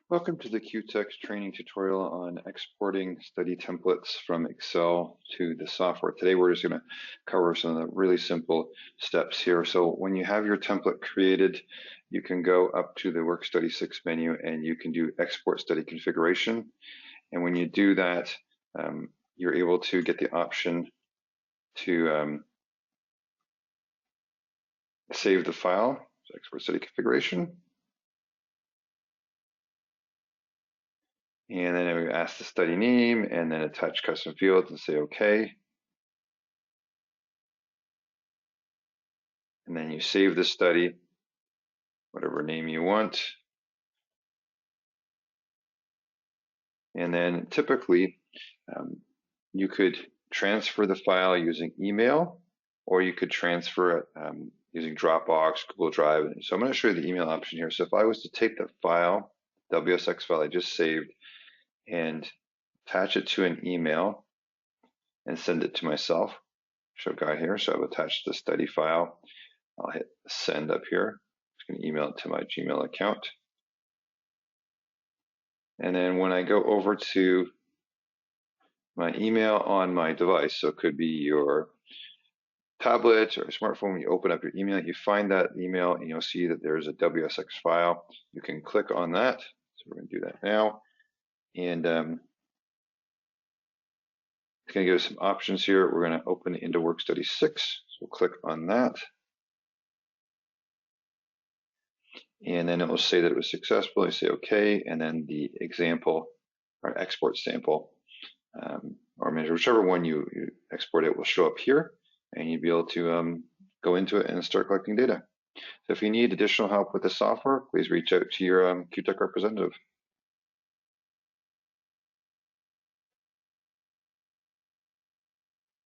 Welcome to the QTech training tutorial on exporting study templates from Excel to the software. Today we're just going to cover some of the really simple steps here. So when you have your template created, you can go up to the WorkStudy 6 menu and you can do Export Study Configuration. And when you do that, you're able to get the option to save the file, so Export Study Configuration. And then we ask the study name and then attach custom fields and say OK. And then you save the study, whatever name you want. And then typically you could transfer the file using email, or you could transfer it using Dropbox, Google Drive. And so I'm going to show you the email option here. So if I was to take the file, WSX file I just saved, and attach it to an email and send it to myself, show guide here. So I've attached the study file. I'll hit send up here. I'm just going to email it to my Gmail account. And then when I go over to my email on my device, so it could be your tablet or smartphone, when you open up your email, you find that email and you'll see that there's a WSX file. You can click on that. So we're going to do that now. And it's going to give us some options here. We're going to open it into WorkStudy 6. So we'll click on that. And then it will say that it was successful. You say OK, and then the example or export sample, or whichever one you export it will show up here, and you'll be able to go into it and start collecting data. So if you need additional help with the software, please reach out to your QTech representative.